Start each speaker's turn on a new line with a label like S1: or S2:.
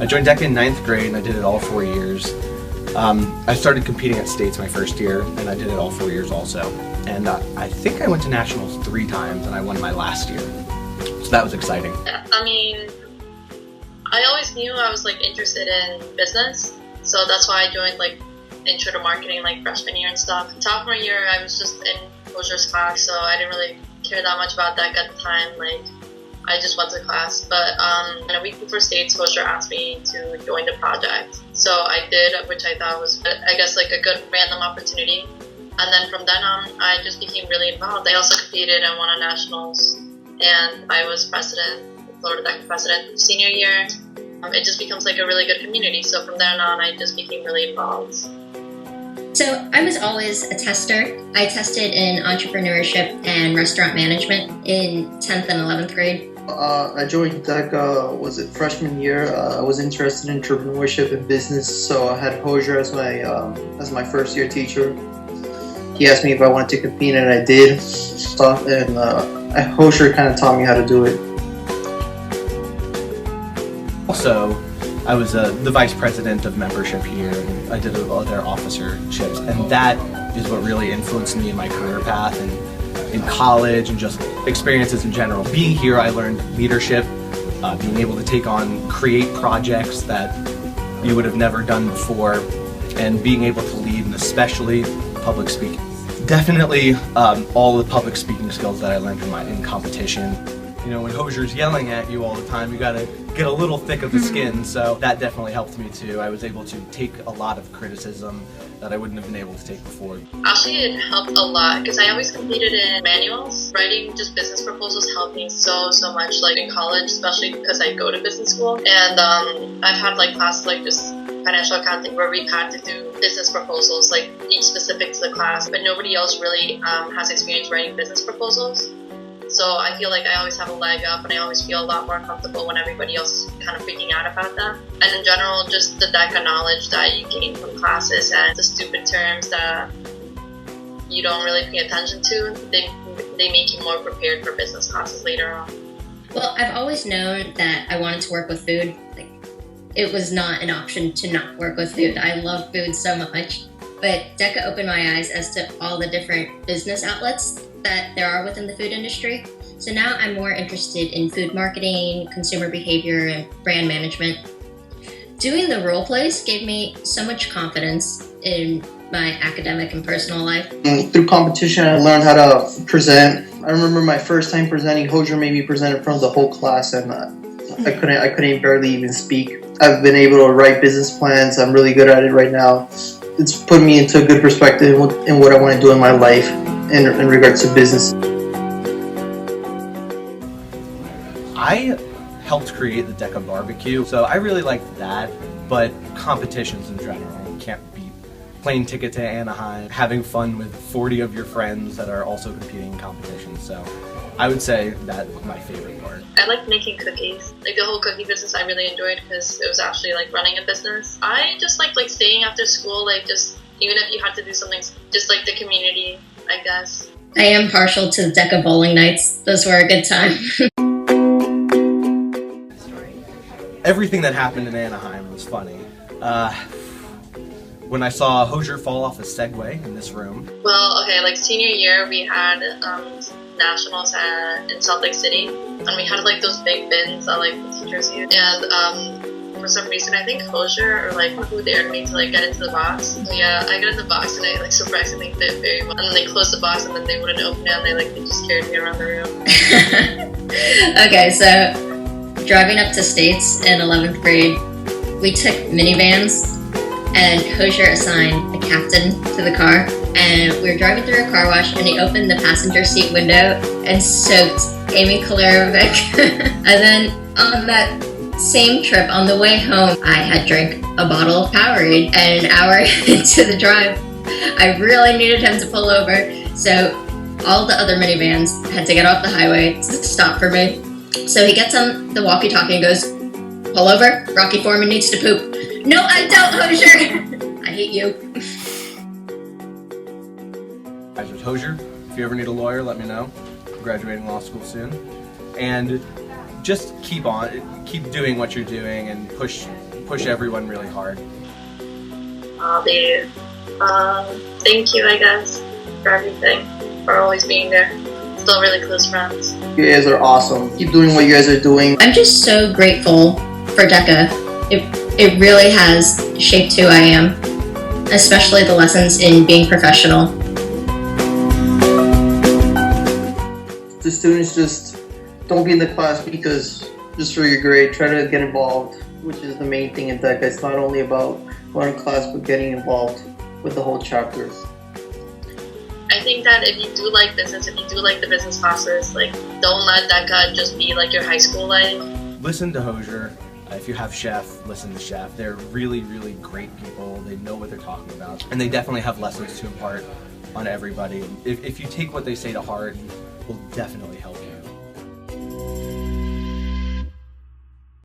S1: joined DECA in 9th grade and I did it all 4 years. I started competing at states my first year and I did it all 4 years also. And I think I went to nationals 3 times and I won my last year. So that was exciting.
S2: I mean, I always knew I was like interested in business. So that's why I joined like intro to marketing like freshman year and stuff. Sophomore year I was just in Hosier's class, so I didn't really care that much about DECA at the time. Like I just went to class, but a week before states, Hosier asked me to join the project. So I did, which I thought was, I guess, like a good random opportunity. And then from then on, I just became really involved. I also competed and won on nationals, and I was president, Florida DECA president senior year. It just becomes like a really good community. So from then on, I just became really involved.
S3: So I was always a tester. I tested in entrepreneurship and restaurant management in 10th and 11th grade.
S4: I joined DECA, was it freshman year? I was interested in entrepreneurship and business, so I had Hosier as my first year teacher. He asked me if I wanted to compete, and I did. And Hosier kind of taught me how to do it.
S1: Also, I was the vice president of membership here, and I did other officerships, and that is what really influenced me in my career path and in college and just experiences in general. Being here, I learned leadership, being able to create projects that you would have never done before, and being able to lead, and especially public speaking. Definitely all the public speaking skills that I learned in competition. You know, when Hosier's yelling at you all the time, you gotta get a little thick of the skin, so that definitely helped me too. I was able to take a lot of criticism that I wouldn't have been able to take before.
S2: Actually, it helped a lot because I always competed in manuals. Writing just business proposals helped me so much, like in college, especially because I go to business school. And I've had like classes like just financial accounting where we've had to do business proposals, like each specific to the class, but nobody else really has experience writing business proposals. So I feel like I always have a leg up, and I always feel a lot more comfortable when everybody else is kind of freaking out about that. And in general, just the DECA knowledge that you gain from classes and the stupid terms that you don't really pay attention to, they make you more prepared for business classes later on.
S3: Well, I've always known that I wanted to work with food. Like, it was not an option to not work with food. I love food so much. But DECA opened my eyes as to all the different business outlets that there are within the food industry. So now I'm more interested in food marketing, consumer behavior, and brand management. Doing the role plays gave me so much confidence in my academic and personal life.
S4: Through competition, I learned how to present. I remember my first time presenting, Hosier made me present in front of the whole class, and I couldn't barely even speak. I've been able to write business plans. I'm really good at it right now. It's put me into a good perspective in what I want to do in my life in regards to business.
S1: I helped create the DECA barbecue, so I really liked that, but competitions in general, you can't beat plane ticket to Anaheim, having fun with 40 of your friends that are also competing in competitions, so I would say that's my favorite part.
S2: I like making cookies. Like the whole cookie business I really enjoyed because it was actually like running a business. I just like staying after school, like just even if you had to do something, just like the community, I guess.
S3: I am partial to the DECA bowling nights. Those were a good time.
S1: Everything that happened in Anaheim was funny. When I saw Hosier fall off a Segway in this room.
S2: Well, okay, like senior year we had nationals in Salt Lake City, and we had like those big bins that like the teachers use, and for some reason I think Hosier or like who dared me to like get into the box. So yeah, I got in the box and I like surprisingly fit very well, and then they closed the box and then they wouldn't open it, and they just carried me around the room.
S3: Okay, so driving up to States in 11th grade, we took minivans, and Hosier assigned a captain to the car, and we were driving through a car wash, and he opened the passenger seat window and soaked Amy Kolarovic. And then on that same trip, on the way home, I had drank a bottle of Powerade, and an hour into the drive, I really needed him to pull over, so all the other minivans had to get off the highway to stop for me. So he gets on the walkie-talkie and goes, "Pull over, Rocky Foreman needs to poop." "No, I don't, Hosier." "I hate you."
S1: Guys, with Hosier, if you ever need a lawyer, let me know. I'm graduating law school soon. And just keep doing what you're doing and push push everyone really hard.
S2: Thank you, I guess, for everything, for always being there. Still really close friends.
S4: You guys are awesome. Keep doing what you guys are doing.
S3: I'm just so grateful for DECA. It really has shaped who I am, especially the lessons in being professional.
S4: The students just don't be in the class because just for your grade. Try to get involved, which is the main thing in DECA. It's not only about going to class, but getting involved with the whole chapter.
S2: I think that if you do like business, if you do like the business classes, like don't let DECA just be like your high school life.
S1: Listen to Hozier. If you have Chef, listen to Chef. They're really, really great people. They know what they're talking about. And they definitely have lessons to impart on everybody. If you take what they say to heart, it will definitely help